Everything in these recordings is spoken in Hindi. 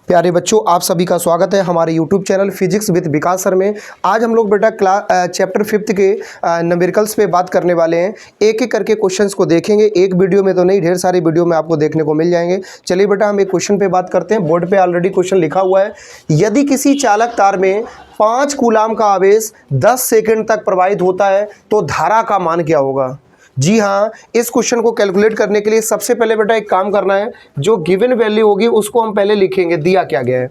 प्यारे बच्चों, आप सभी का स्वागत है हमारे YouTube channel physics with Vikas sir में। आज हम लोग बेटा चैप्टर 5 के न्यूमेरिकल्स पे बात करने वाले हैं। एक एक करके क्वेश्चंस को देखेंगे, एक वीडियो में तो नहीं, ढेर सारी वीडियो में आपको देखने को मिल जाएंगे। चलिए बेटा हम एक क्वेश्चन पे बात करते हैं। बोर्ड पे ऑलरेडी क्वेश्चन लिखा हुआ है। यदि किसी चालक तार में 5 कूलाम का आवेश 10 सेकेंड तक प्रवाहित होता है तो धारा का मान क्या होगा। जी हाँ, इस क्वेश्चन को कैलकुलेट करने के लिए सबसे पहले बेटा एक काम करना है, जो गिवन वैल्यू होगी उसको हम पहले लिखेंगे। दिया क्या गया है,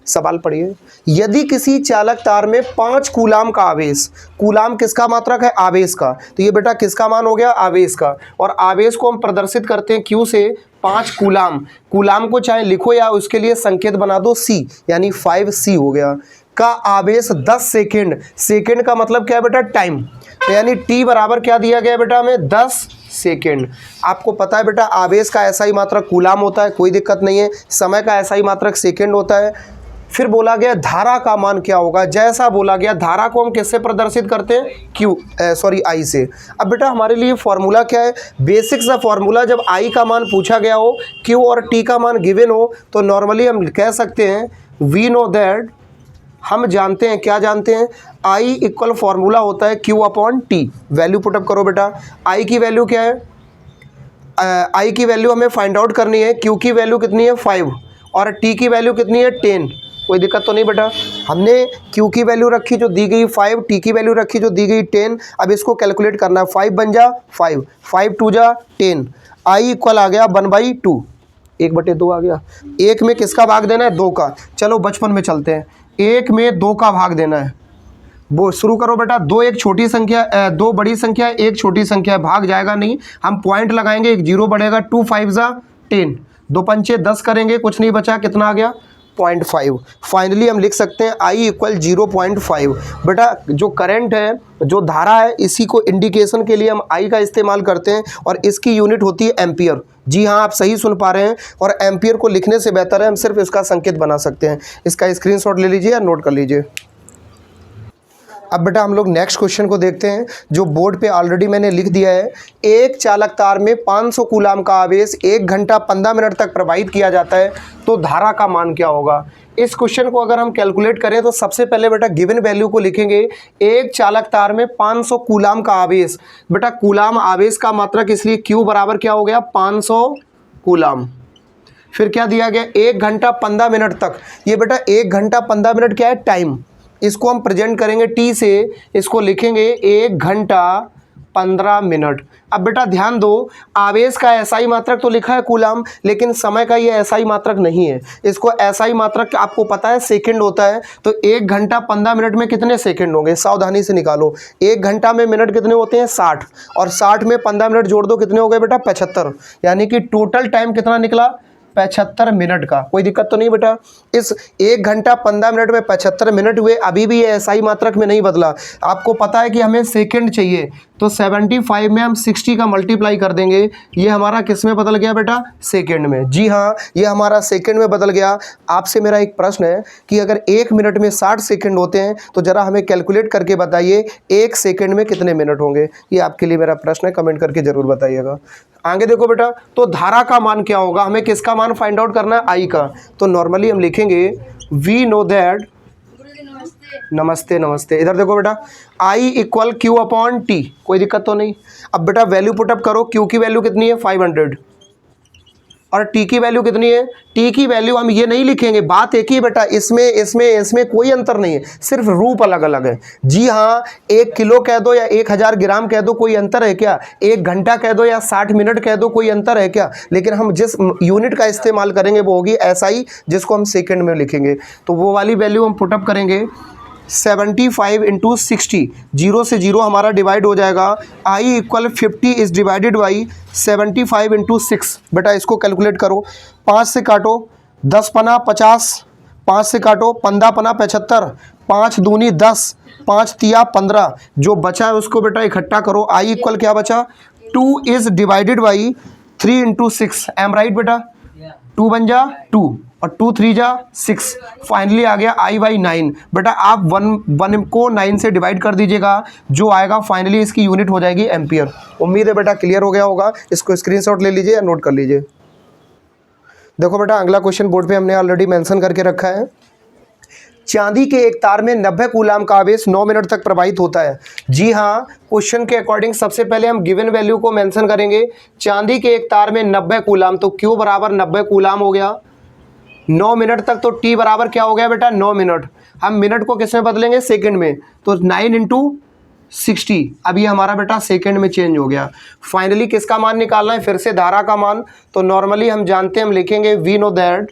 सवाल पढ़िए। यदि किसी चालक तार में 5 कूलाम का आवेश, कूलाम किसका मात्रक है, आवेश का, तो ये बेटा किसका मान हो गया, आवेश का। और आवेश को हम प्रदर्शित करते हैं क्यू से। 5 कूलाम, कूलाम को चाहे लिखो या उसके लिए संकेत बना दो सी, यानी 5C हो गया। का आवेश 10 सेकेंड, सेकेंड का मतलब क्या है बेटा, टाइम, तो यानी टी बराबर क्या दिया गया बेटा हमें, 10 सेकेंड। आपको पता है बेटा आवेश का ऐसा ही मात्रक कूलाम होता है, कोई दिक्कत नहीं है। समय का ऐसा ही मात्रक सेकेंड होता है। फिर बोला गया धारा का मान क्या होगा। जैसा बोला गया, धारा को हम किससे प्रदर्शित करते हैं, आई से। अब बेटा हमारे लिए फॉर्मूला क्या है, बेसिक सा फॉर्मूला। जब आई का मान पूछा गया हो, क्यू और टी का मान गिवन हो, तो नॉर्मली हम कह सकते हैं वी नो दैट, हम जानते हैं, क्या जानते हैं, आई इक्वल फॉर्मूला होता है Q upon T. Value put up करो बेटा। आई की वैल्यू क्या है, आई की वैल्यू हमें फाइंड आउट करनी है। क्यू की वैल्यू कितनी है, 5, और टी की वैल्यू कितनी है, 10। कोई दिक्कत तो नहीं बेटा। हमने क्यू की वैल्यू रखी जो दी गई 5, टी की वैल्यू रखी जो दी गई 10। अब इसको कैलकुलेट करना है। 5 बन जा 5, 5 2 जा 10। आई इक्वल आ गया 1/2, 1/2 आ गया। एक में किसका भाग देना है, 2 का। चलो बचपन में चलते हैं, 1 में 2 का भाग देना है। वो शुरू करो बेटा। 2 एक छोटी संख्या, 2 बड़ी संख्या, 1 छोटी संख्या है, भाग जाएगा नहीं। हम पॉइंट लगाएंगे, एक 0 बढ़ेगा। 2 5 जा 10, 2 पंचे 10 करेंगे, कुछ नहीं बचा, कितना आ गया, 0.5। फाइनली हम लिख सकते हैं आई इक्वल 0.5। बेटा जो करंट है, जो धारा है, इसी को इंडिकेशन के लिए हम आई का इस्तेमाल करते हैं, और इसकी यूनिट होती है एम्पियर। जी हाँ, आप सही सुन पा रहे हैं। और एम्पियर को लिखने से बेहतर है हम सिर्फ इसका संकेत बना सकते हैं। इसका स्क्रीनशॉट ले लीजिए या नोट कर लीजिए। अब बेटा हम लोग नेक्स्ट क्वेश्चन को देखते हैं, जो बोर्ड पे ऑलरेडी मैंने लिख दिया है। एक चालक तार में 500 कूलाम का आवेश 1 घंटा 15 मिनट तक प्रवाहित किया जाता है, तो धारा का मान क्या होगा। इस क्वेश्चन को अगर हम कैलकुलेट करें तो सबसे पहले बेटा गिवन वैल्यू को लिखेंगे। एक चालक तार में 500 कूलाम का आवेश, बेटा कूलाम आवेश का मात्रक, इसलिए क्यू बराबर क्या हो गया, 500 कूलाम। फिर क्या दिया गया, 1 घंटा 15 मिनट तक। ये बेटा 1 घंटा 15 मिनट क्या है, टाइम। इसको हम प्रेजेंट करेंगे टी से, इसको लिखेंगे 1 घंटा 15 मिनट। अब बेटा ध्यान दो, आवेश का एसआई मात्रक तो लिखा है कूलाम, लेकिन समय का ये एसआई मात्रक नहीं है। इसको एसआई मात्रक आपको पता है सेकंड होता है। तो 1 घंटा 15 मिनट में कितने सेकंड होंगे, सावधानी से निकालो। 1 घंटा में मिनट कितने होते हैं, 60, और 60 में 15 मिनट जोड़ दो, कितने हो गए बेटा, 75। यानी कि टोटल टाइम कितना निकला, 75 मिनट का। कोई दिक्कत तो नहीं बेटा। इस 1 घंटा 15 मिनट में 75 मिनट हुए, अभी भी ये एसआई मात्रक में नहीं बदला। आपको पता है कि हमें सेकंड चाहिए, तो 75 में हम 60 का मल्टीप्लाई कर देंगे। ये हमारा किस में बदल गया बेटा, सेकंड में। जी हाँ, ये हमारा सेकंड में बदल गया। आपसे मेरा एक प्रश्न है कि अगर 1 मिनट में 60 सेकंड होते हैं, तो जरा हमें कैलकुलेट करके बताइए 1 सेकंड में कितने मिनट होंगे। ये आपके लिए मेरा प्रश्न है, कमेंट करके जरूर बताइएगा। आगे देखो बेटा, तो धारा का मान क्या होगा, हमें किसका मान फाइंड आउट करना है, आई का। तो नॉर्मली हम लिखेंगे वी नो दैट, नमस्ते नमस्ते, इधर देखो बेटा, I equal Q upon T. कोई दिक्कत तो नहीं। अब बेटा वैल्यू पुटअप करो। क्यू की वैल्यू कितनी है, 500, और टी की वैल्यू कितनी है, टी की वैल्यू हम ये नहीं लिखेंगे, बात एक ही बेटा, इसमें कोई अंतर नहीं है, सिर्फ रूप अलग अलग है। जी हाँ, 1 किलो कह दो या 1000 ग्राम कह दो, कोई अंतर है क्या। 1 घंटा कह दो या 60 मिनट कह दो, कोई अंतर है क्या। लेकिन हम जिस यूनिट का इस्तेमाल करेंगे वो होगी एसआई, जिसको हम सेकंड में लिखेंगे। तो वो वाली वैल्यू हम पुटअप करेंगे। 75 इंटू 60, 0 से 0 हमारा डिवाइड हो जाएगा। I equal 50 is divided by 75 into 6। बेटा इसको कैलकुलेट करो। 5 से काटो, 10 पना 50, 5 से काटो, 15 पना 75, 5 दूनी 10, 5 तिया 15। जो बचा है उसको बेटा इकट्ठा करो। आई इक्वल क्या बचा, 2 is divided by 3 into 6। Am right बेटा, 2 बन जा 2, और 2 3 जा 6। फाइनली आ गया आई बाई 9। बेटा आप 1 को 9 से डिवाइड कर दीजिएगा, जो आएगा फाइनली इसकी यूनिट हो जाएगी एम्पियर। उम्मीद है बेटा क्लियर हो गया होगा। इसको स्क्रीनशॉट ले लीजिए या नोट कर लीजिए। देखो बेटा अगला क्वेश्चन बोर्ड पे हमने ऑलरेडी मेंशन करके रखा है। चांदी के एक तार में 90 कूलाम का आवेश 9 मिनट तक प्रवाहित होता है। जी हाँ, क्वेश्चन के अकॉर्डिंग सबसे पहले हम गिवन वैल्यू को मेंशन करेंगे। चांदी के एक तार में 90 कूलाम, तो Q बराबर 90 कूलाम हो गया। 9 मिनट तक, तो T बराबर क्या हो गया बेटा 9 मिनट। हम मिनट को किस में बदलेंगे, सेकंड में, तो 9 इंटू 60। अब ये हमारा बेटा सेकंड में चेंज हो गया। फाइनली किसका मान निकालना है, फिर से धारा का मान। तो नॉर्मली हम जानते हैं, हम लिखेंगे वी नो दैट,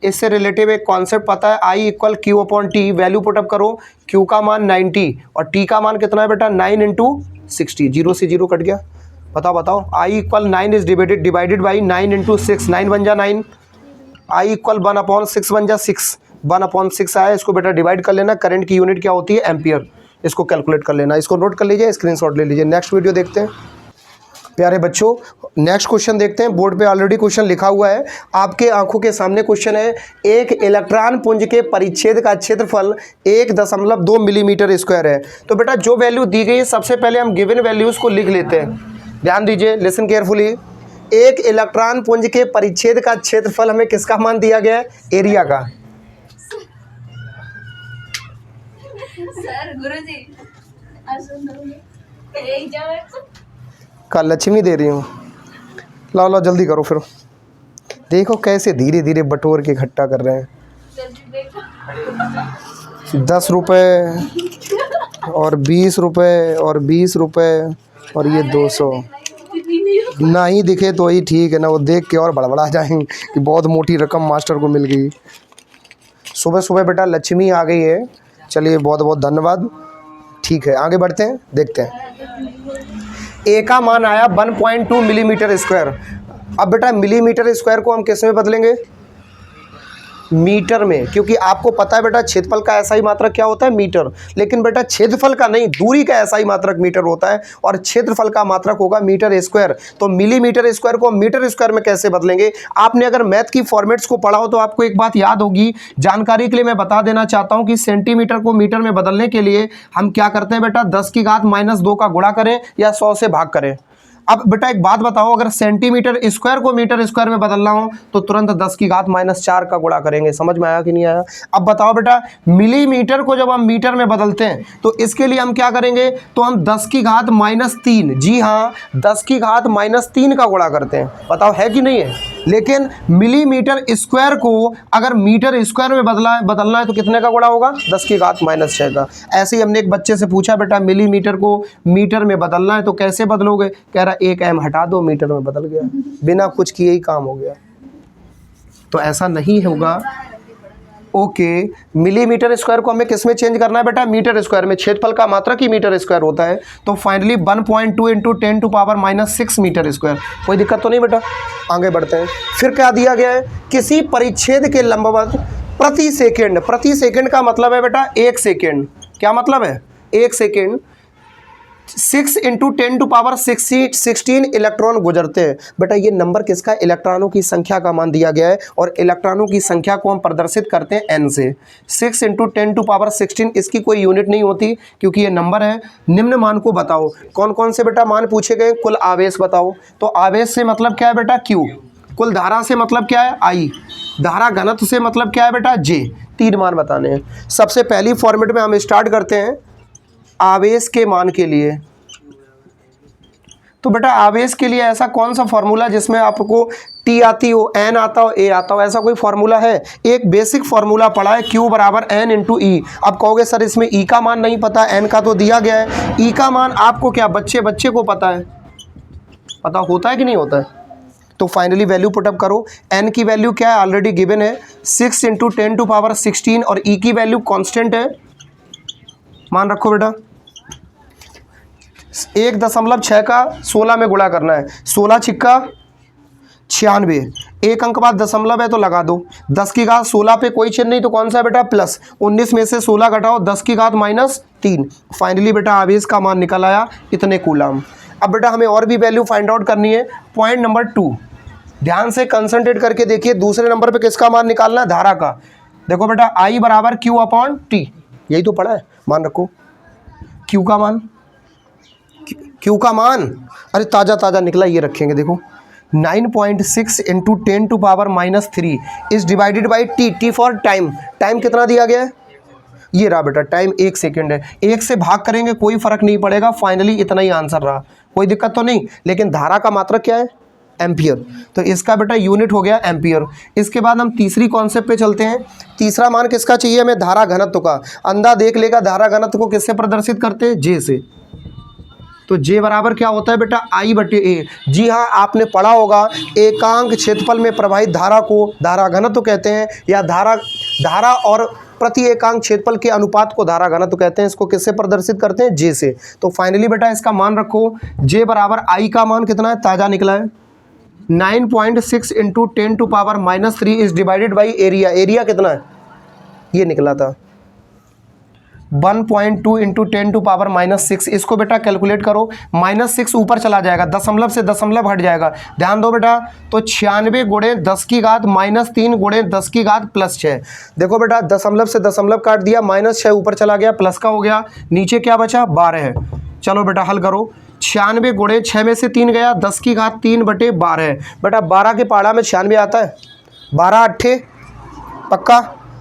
इससे रिलेटिव एक कॉन्सेप्ट पता है, I equal Q upon T. Value put up करो, Q का मान 90 और T का मान कितना है बेटा 9 इंटू 60। 0 से 0 कट गया। बताओ I equal 9 is divided by 9 into 6, 9 बन जा 9। I इक्वल 1 अपॉन 6 बन जा 6, 1 अपॉन 6 आया। इसको बेटा डिवाइड कर लेना। करंट की यूनिट क्या होती है, एम्पियर। इसको कैलकुलेट कर लेना, इसको नोट कर लीजिए, स्क्रीनशॉट ले लीजिए। नेक्स्ट वीडियो देखते हैं प्यारे बच्चों। नेक्स्ट क्वेश्चन देखते हैं। बोर्ड पे ऑलरेडी क्वेश्चन लिखा हुआ है, आपके आंखों के सामने क्वेश्चन है। एक इलेक्ट्रॉन पुंज के परिच्छेद का क्षेत्रफल 1.2 मिलीमीटर स्क्वायर है। तो बेटा जो वैल्यू दी गई है, सबसे पहले हम गिवन वैल्यूज को लिख लेते हैं। ध्यान दीजिए, लिसन केयरफुली। एक इलेक्ट्रॉन पुंज के परिच्छेद का क्षेत्रफल हमें किसका मान दिया गया है, एरिया का। सर गुरुजी का लक्ष्मी दे रही हूँ, लाओ जल्दी करो। फिर देखो कैसे धीरे धीरे बटोर के इकट्ठा कर रहे हैं। 10 रुपये और 20 रुपये और 20 रुपये और ये 200। नहीं दिखे तो ही ठीक है ना, वो देख के और बड़बड़ा जाएंगे कि बहुत मोटी रकम मास्टर को मिल गई। सुबह सुबह बेटा लक्ष्मी आ गई है। चलिए बहुत बहुत धन्यवाद। ठीक है, आगे बढ़ते हैं, देखते हैं। ए का मान आया 1.2 मिलीमीटर स्क्वायर। अब बेटा मिलीमीटर स्क्वायर को हम किस में बदलेंगे, मीटर में, क्योंकि आपको पता है बेटा क्षेत्रफल का ऐसा ही मात्रक क्या होता है, मीटर। लेकिन बेटा क्षेत्रफल का नहीं, दूरी का ऐसा ही मात्रक मीटर होता है, और क्षेत्रफल का मात्रक होगा मीटर स्क्वायर। तो मिलीमीटर स्क्वायर को मीटर स्क्वायर में कैसे बदलेंगे। आपने अगर मैथ की फॉर्मेट्स को पढ़ा हो तो आपको एक बात याद होगी। जानकारी के लिए मैं बता देना चाहता हूं कि सेंटीमीटर को मीटर में बदलने के लिए हम क्या करते हैं बेटा, 10⁻² का गुणा करें या 100 से भाग करें। अब बेटा एक बात बताओ, अगर सेंटीमीटर स्क्वायर को मीटर स्क्वायर में बदलना हो तो तुरंत 10⁻⁻4 का गुणा करेंगे। समझ में आया कि नहीं आया। अब बताओ बेटा, मिलीमीटर को जब हम मीटर में बदलते हैं तो इसके लिए हम क्या करेंगे, तो हम 10⁻3, जी हाँ 10⁻3 का गुणा करते हैं। बताओ है कि नहीं है। लेकिन मिलीमीटर स्क्वायर को अगर मीटर स्क्वायर में बदलना है तो कितने का गुणा होगा, 10⁻6 का। ऐसे ही हमने एक बच्चे से पूछा, बेटा मिलीमीटर को मीटर में बदलना है तो कैसे बदलोगे, कह रहा 1 m हटा दो, मीटर में बदल गया, बिना कुछ किए ही काम हो गया। तो ऐसा नहीं होगा। ओके, मिलीमीटर स्क्वायर को हमें किस में चेंज करना है बेटा, मीटर स्क्वायर में। क्षेत्रफल का मात्रक ही मीटर स्क्वायर होता है। तो फाइनली 1.2 इंटू 10⁻⁻6 मीटर स्क्वायर। कोई दिक्कत तो नहीं बेटा। आगे बढ़ते हैं। फिर क्या दिया गया है, किसी परिच्छेद के लंबवत प्रति सेकेंड। प्रति सेकेंड का मतलब है बेटा 1 सेकेंड। क्या मतलब है, 1 सेकेंड 6 इंटू 10⁻16 इलेक्ट्रॉन गुजरते हैं। बेटा ये नंबर किसका, इलेक्ट्रॉनों की संख्या का मान दिया गया है, और इलेक्ट्रॉनों की संख्या को हम प्रदर्शित करते हैं n से। 6 इंटू 10⁻16 इसकी कोई यूनिट नहीं होती क्योंकि ये नंबर है। निम्न मान को बताओ। कौन कौन से बेटा मान पूछे गए, कुल आवेश बताओ। तो आवेश से मतलब क्या है बेटा, Q। कुल धारा से मतलब क्या है, I। धारा घनत्व से मतलब क्या है बेटा, J। 3 मान बताने हैं। सबसे पहली फॉर्मेट में हम स्टार्ट करते हैं आवेश के मान के लिए। तो बेटा आवेश के लिए ऐसा कौन सा फॉर्मूला जिसमें आपको T आती हो, N आता हो, A आता हो, ऐसा कोई फॉर्मूला है। एक बेसिक फॉर्मूला पढ़ा है, Q बराबर N इंटू E। अब कहोगे सर इसमें E का मान नहीं पता, N का तो दिया गया है। E का मान आपको क्या, बच्चे को पता है, पता होता है कि नहीं होता है। तो फाइनली वैल्यू पुटअप करो। N की वैल्यू क्या है, ऑलरेडी गिवन है 6 इंटू 10⁻16, और E की वैल्यू कॉन्स्टेंट है, मान रखो बेटा। 1.6 का 16 में गुणा करना है, 16 छिक्का 96, एक अंक बाद दशमलव है तो लगा दो। 10⁻16 पे कोई चिन्ह नहीं तो कौन सा है बेटा, प्लस। 19 में से 16 घटाओ, 10⁻−3। फाइनली बेटा आवेश का मान निकल आया इतने कूलाम। अब बेटा हमें और भी वैल्यू फाइंड आउट करनी है। पॉइंट नंबर 2, ध्यान से कंसंट्रेट करके देखिए। दूसरे नंबर पे किसका मान निकालना है, धारा का। देखो बेटा I बराबर Q अपॉन T, यही तो पढ़ा है, मान रखो। Q का मान, Q का मान, अरे ताज़ा निकला, ये रखेंगे। देखो 9.6 into 10⁻³ is divided by T, T for time, time कितना दिया गया है, ये रहा बेटा टाइम 1 सेकेंड है, 1 से भाग करेंगे कोई फर्क नहीं पड़ेगा, फाइनली इतना ही आंसर रहा, कोई दिक्कत तो नहीं। लेकिन धारा का मात्रक क्या है, एम्पियर, तो इसका बेटा यूनिट हो गया एम्पियर। इसके बाद हम तीसरी कॉन्सेप्ट पे चलते हैं। तीसरा मान किसका चाहिए हमें, धारा घनत्व का। अंधा देख लेगा धारा घनत्व को किससे प्रदर्शित करते हैं, जे से। तो जे बराबर क्या होता है बेटा, आई बटे ए। जी हाँ, आपने पढ़ा होगा एकांक क्षेत्रफल में प्रवाहित धारा को धारा घनत्व कहते हैं, या धारा और प्रति एकांक क्षेत्रफल के अनुपात को धारा घनत्व कहते हैं। इसको किससे प्रदर्शित करते हैं, जे से। तो फाइनली बेटा इसका मान रखो, जे बराबर आई का मान कितना है, ताज़ा निकला है 9.6 into 10⁻³ is divided by area, area कितना है, ये निकला था 1.2 इंटू 10⁻⁻6। इसको बेटा कैलकुलेट करो, -6 ऊपर चला जाएगा, दशमलव से दशमलव हट जाएगा, ध्यान दो बेटा। तो 96 गुणे 10 की घात -3 गुणे 10 की घात +6। देखो बेटा दशमलव से दशमलव काट दिया, -6 ऊपर चला गया, प्लस का हो गया, नीचे क्या बचा 12 है। चलो बेटा हल करो, 96 गुणे 6 में से 3 गया, 10 की घात 3/12। बेटा 12 के पहाड़ा में 96 आता है, 12 अट्ठे पक्का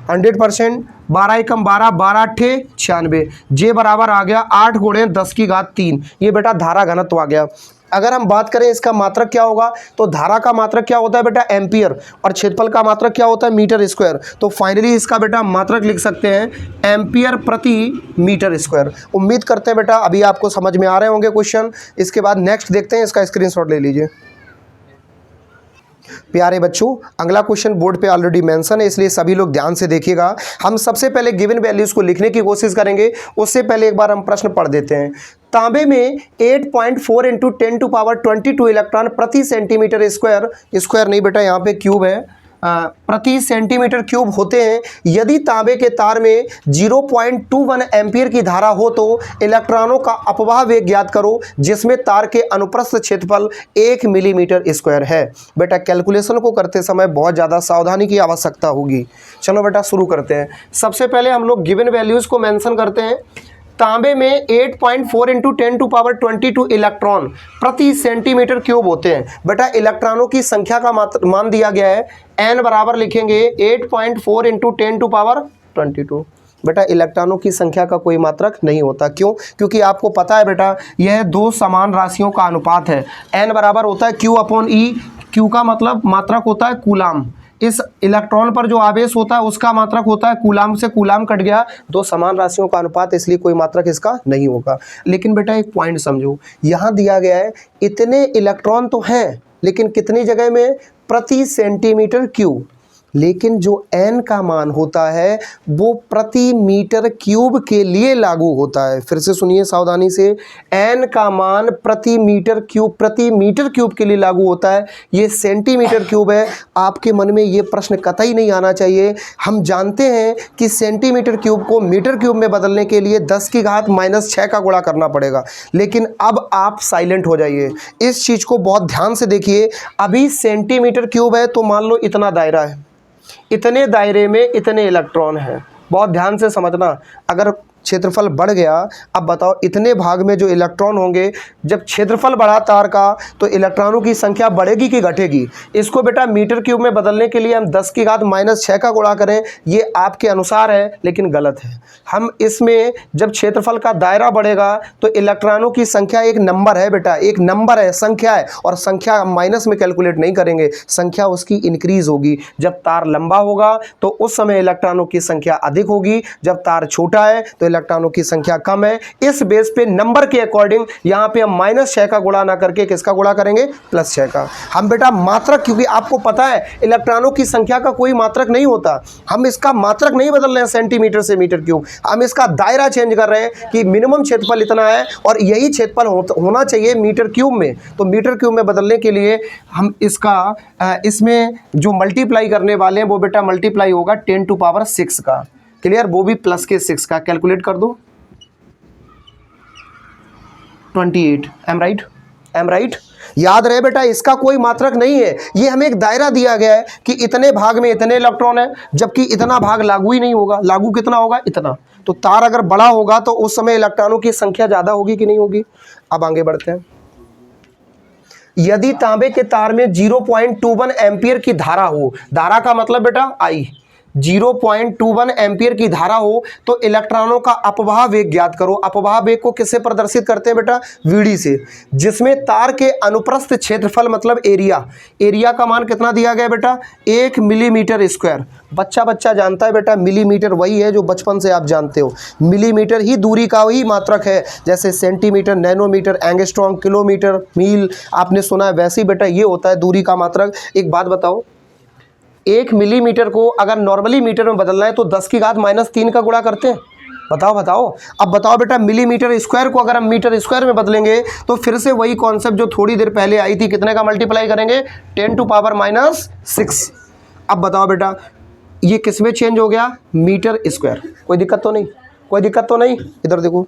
100%, 12 एकम 12, 12 अट्ठे 96। जे बराबर आ गया 8 गुणे 10 की घात 3। ये बेटा धारा घनत्व आ गया। अगर हम बात करें इसका मात्रक क्या होगा, तो धारा का मात्रक क्या होता है बेटा, एम्पियर, और क्षेत्रफल का मात्रक क्या होता है, मीटर स्क्वायर। तो फाइनली इसका बेटा मात्रक लिख सकते हैं एम्पियर प्रति मीटर स्क्वायर। उम्मीद करते हैं बेटा अभी आपको समझ में आ रहे होंगे क्वेश्चन। इसके बाद नेक्स्ट देखते हैं, इसका स्क्रीनशॉट ले लीजिए। प्यारे बच्चों, अगला क्वेश्चन बोर्ड पे ऑलरेडी मेंशन है, इसलिए सभी लोग ध्यान से देखिएगा। हम सबसे पहले गिवन वैल्यूज को लिखने की कोशिश करेंगे, उससे पहले एक बार हम प्रश्न पढ़ देते हैं। तांबे में 8.4 इंटू 10⁻22 इलेक्ट्रॉन प्रति सेंटीमीटर स्क्वायर, स्क्वायर नहीं बेटा यहाँ पे क्यूब है, प्रति सेंटीमीटर क्यूब होते हैं। यदि तांबे के तार में 0.21 एम्पियर की धारा हो तो इलेक्ट्रॉनों का अपवाह वेग ज्ञात करो जिसमें तार के अनुप्रस्थ क्षेत्रफल 1 मिलीमीटर स्क्वायर है। बेटा कैलकुलेशन को करते समय बहुत ज़्यादा सावधानी की आवश्यकता होगी। चलो बेटा शुरू करते हैं। सबसे पहले हम लोग गिवन वैल्यूज़ को मेंशन करते हैं। तांबे में 8.4 इंटू 10⁻22 इलेक्ट्रॉन प्रति सेंटीमीटर क्यूब होते हैं। बेटा इलेक्ट्रॉनों की संख्या का मान दिया गया है, n बराबर लिखेंगे 8.4 इंटू 10⁻22। बेटा इलेक्ट्रॉनों की संख्या का कोई मात्रक नहीं होता, क्यों? क्योंकि आपको पता है बेटा यह दो समान राशियों का अनुपात है। n बराबर होता है Q/E, Q का मतलब मात्रक होता है कूलाम। इस इलेक्ट्रॉन पर जो आवेश होता है उसका मात्रक होता है कूलाम, से कूलाम कट गया, दो समान राशियों का अनुपात, इसलिए कोई मात्रक इसका नहीं होगा। लेकिन बेटा एक पॉइंट समझो, यहाँ दिया गया है इतने इलेक्ट्रॉन तो हैं, लेकिन कितनी जगह में, प्रति सेंटीमीटर क्यूब। लेकिन जो n का मान होता है वो प्रति मीटर क्यूब के लिए लागू होता है। फिर से सुनिए सावधानी से, n का मान प्रति मीटर क्यूब के लिए लागू होता है। ये सेंटीमीटर क्यूब है। आपके मन में ये प्रश्न कतई नहीं आना चाहिए। हम जानते हैं कि सेंटीमीटर क्यूब को मीटर क्यूब में बदलने के लिए 10 की घात -6 का गुणा करना पड़ेगा। लेकिन अब आप साइलेंट हो जाइए, इस चीज़ को बहुत ध्यान से देखिए। अभी सेंटीमीटर क्यूब है तो मान लो इतना दायरा है, इतने दायरे में इतने इलेक्ट्रॉन हैं। बहुत ध्यान से समझना, अगर क्षेत्रफल बढ़ गया, अब बताओ इतने भाग में जो इलेक्ट्रॉन होंगे, जब क्षेत्रफल बढ़ा तार का तो इलेक्ट्रॉनों की संख्या बढ़ेगी कि घटेगी? इसको बेटा मीटर क्यूब में बदलने के लिए हम 10 की घात -6 का गुणा करें, ये आपके अनुसार है लेकिन गलत है। हम इसमें जब क्षेत्रफल का दायरा बढ़ेगा तो इलेक्ट्रॉनों की संख्या एक नंबर है बेटा, एक नंबर है, संख्या है, और संख्या माइनस में कैलकुलेट नहीं करेंगे, संख्या उसकी इंक्रीज होगी। जब तार लंबा होगा तो उस समय इलेक्ट्रॉनों की संख्या अधिक होगी, जब तार छोटा है तो इलेक्ट्रॉनों की संख्या कम है। इस बेस पे नंबर के अकॉर्डिंग यहाँ पे हम -6 का गुणा ना करके किसका गुणा करेंगे, +6 का। हम बेटा मात्रक, क्योंकि आपको पता है इलेक्ट्रॉनों की संख्या का कोई मात्रक नहीं होता, हम इसका मात्रक नहीं बदल रहे हैं सेंटीमीटर से मीटर क्यूब, हम इसका दायरा चेंज कर रहे हैं कि मिनिमम क्षेत्रफल इतना है और यही क्षेत्रफल होना चाहिए मीटर क्यूब में। तो मीटर क्यूब में बदलने के लिए हम इसका इसमें जो मल्टीप्लाई करने वाले हैं वो बेटा मल्टीप्लाई होगा 10⁻6 का। क्लियर? वो भी प्लस के 6 का। कैलकुलेट कर दो, 28। Am right? याद रहे बेटा इसका कोई मात्रक नहीं है, ये हमें एक दायरा दिया गया है कि इतने भाग में इतने इलेक्ट्रॉन है, जबकि इतना भाग लागू ही नहीं होगा। लागू कितना होगा? इतना। तो तार अगर बड़ा होगा तो उस समय इलेक्ट्रॉनों की संख्या ज़्यादा होगी कि नहीं होगी? अब आगे बढ़ते हैं। यदि तांबे के तार में 0.21 एम्पियर की धारा हो, धारा का मतलब बेटा आई, 0.21 एम्पियर की धारा हो तो इलेक्ट्रॉनों का अपवाह वेग ज्ञात करो। अपवाह वेग को किससे प्रदर्शित करते हैं बेटा? वीडी से। जिसमें तार के अनुप्रस्थ क्षेत्रफल मतलब एरिया, एरिया का मान कितना दिया गया बेटा? 1 मिलीमीटर स्क्वायर। बच्चा जानता है बेटा, मिलीमीटर वही है जो बचपन से आप जानते हो, मिलीमीटर ही दूरी का ही मात्रक है, जैसे सेंटीमीटर, नैनोमीटर, एंगस्ट्रॉम, किलोमीटर, मील आपने सुना है, वैसे ही बेटा ये होता है दूरी का मात्रक। एक बात बताओ, 1 मिलीमीटर को अगर नॉर्मली मीटर में बदलना है तो 10 की घात -3 का गुणा करते हैं। बताओ। अब बताओ बेटा, मिलीमीटर स्क्वायर को अगर हम मीटर स्क्वायर में बदलेंगे तो फिर से वही कॉन्सेप्ट जो थोड़ी देर पहले आई थी, कितने का मल्टीप्लाई करेंगे? 10⁻⁻6। अब बताओ बेटा, ये किस में चेंज हो गया? Metre square. कोई दिक्कत तो नहीं? कोई दिक्कत तो नहीं? इधर देखो,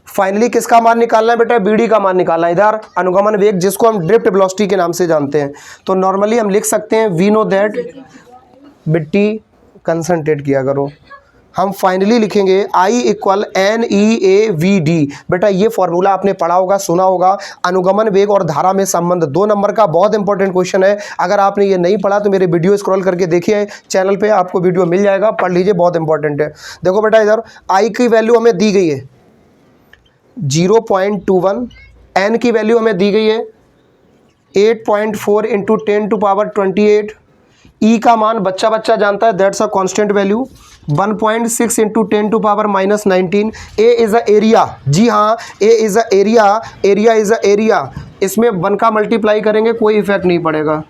फाइनली किसका मान निकालना है बेटा? बीडी का मान निकालना है। इधर अनुगमन वेग, जिसको हम ड्रिफ्ट वेलोसिटी के नाम से जानते हैं। तो नॉर्मली हम लिख सकते हैं वी नो दैट, बिट्टी कंसंट्रेट किया करो, हम फाइनली लिखेंगे आई इक्वल NEAVD। बेटा ये फॉर्मूला आपने पढ़ा होगा, सुना होगा, अनुगमन वेग और धारा में संबंध, 2 नंबर का बहुत इंपॉर्टेंट क्वेश्चन है। अगर आपने ये नहीं पढ़ा तो मेरे वीडियो स्क्रॉल करके देखिए, चैनल पे आपको वीडियो मिल जाएगा, पढ़ लीजिए, बहुत इंपॉर्टेंट है। देखो बेटा, इधर आई की वैल्यू हमें दी गई है 0.21, एन की वैल्यू हमें दी गई है 8.4 इंटू 10⁻28, ई का मान बच्चा जानता है, that's a constant value, 1.6 into 10⁻19। A is a area, जी हाँ, A is a area, area is a area, इसमें 1 का मल्टीप्लाई करेंगे कोई इफेक्ट नहीं पड़ेगा।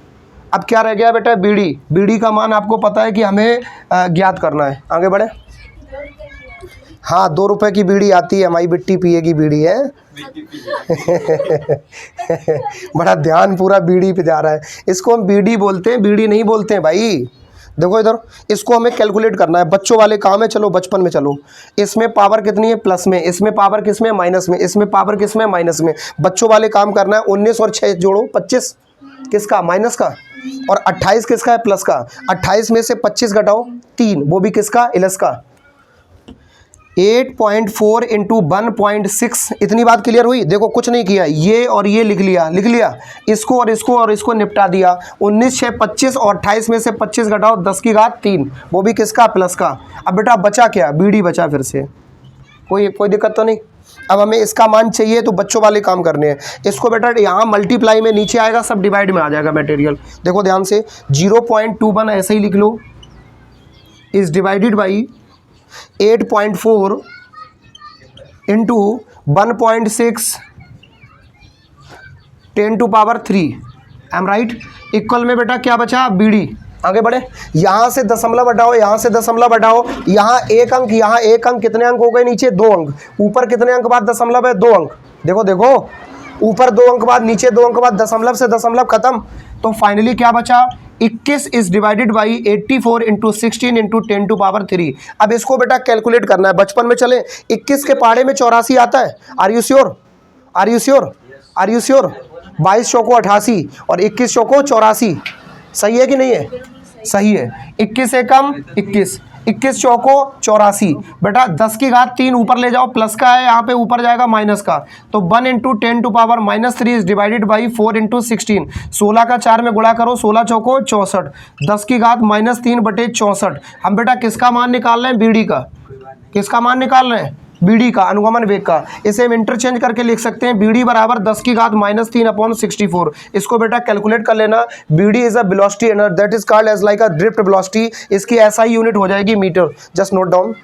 अब क्या रह गया बेटा? बीडी। बीडी का मान आपको पता है कि हमें ज्ञात करना है। आगे बढ़े। हाँ, 2 रुपए की बीड़ी आती है, हमारी बिट्टी पिएगी बीड़ी है। बड़ा ध्यान पूरा बीड़ी पे जा रहा है। इसको हम बीडी बोलते हैं, बीड़ी नहीं बोलते हैं भाई। देखो इधर, इसको हमें कैलकुलेट करना है, बच्चों वाले काम है, चलो बचपन में चलो। इसमें पावर कितनी है? प्लस में। इसमें पावर किस में? माइनस में। इसमें पावर किस में? माइनस में। बच्चों वाले काम करना है। 19 और 6 जोड़ो, 25 किसका? माइनस का। और 28 किसका है? प्लस का। 28 में से 25 घटाओ 3, वो भी किसका? प्लस का। 8.4 इंटू 1.6, इतनी बात क्लियर हुई? देखो कुछ नहीं किया, ये और ये लिख लिया, इसको और इसको निपटा दिया। 19 6 25 और 28 में से 25 घटाओ 10 की घात 3, वो भी किसका? प्लस का। अब बेटा बचा क्या? बीडी बचा फिर से। कोई दिक्कत तो नहीं? अब हमें इसका मान चाहिए तो बच्चों वाले काम करने हैं। इसको बेटा यहाँ मल्टीप्लाई में नीचे आएगा, सब डिवाइड में आ जाएगा मटेरियल। देखो ध्यान से, 0.21 ऐसे ही लिख लो, is divided by 8.4 into 1.6 10⁻3, M right, equal में बेटा क्या बचा? बीडी। आगे बढ़े, यहाँ से दशमलव हटाओ, यहाँ से दशमलव हटाओ, यहाँ 1 अंक, यहाँ 1 अंक, कितने अंक हो गए? नीचे 2 अंक, ऊपर कितने अंक बाद दशमलव है? 2 अंक। देखो ऊपर 2 अंक बाद, नीचे 2 अंक बाद, दशमलव से दशमलव खत्म। तो फाइनली क्या बचा? 21 is divided by 84 into 16 into 10⁻3। अब इसको बेटा कैलकुलेट करना है, बचपन में चले। 21 के पहाड़े में 84 आता है, आर यू श्योर? 22 चौको 88 और 21 चौको 84, सही है कि नहीं है? सही है। 21 से कम 21, 21 चौको 84, बेटा 10 की घात 3 ऊपर ले जाओ, प्लस का है, यहाँ पे ऊपर जाएगा माइनस का। तो 1 into 10⁻³ is divided by 4 into 16, 16 का 4 में गुणा करो, 16 चौको 64, 10 की घात -3/64। हम बेटा किसका मान निकाल रहे हैं? बीडी का। किसका मान निकाल रहे हैं? बीडी का, अनुगमन वेग का। इसे हम इंटरचेंज करके लिख सकते हैं, बीडी बराबर 10 की घात -3/64। इसको बेटा कैलकुलेट कर लेना। VD is a velocity energy that is called as like a drift velocity. इसकी एसआई यूनिट हो जाएगी मीटर, जस्ट नोट डाउन।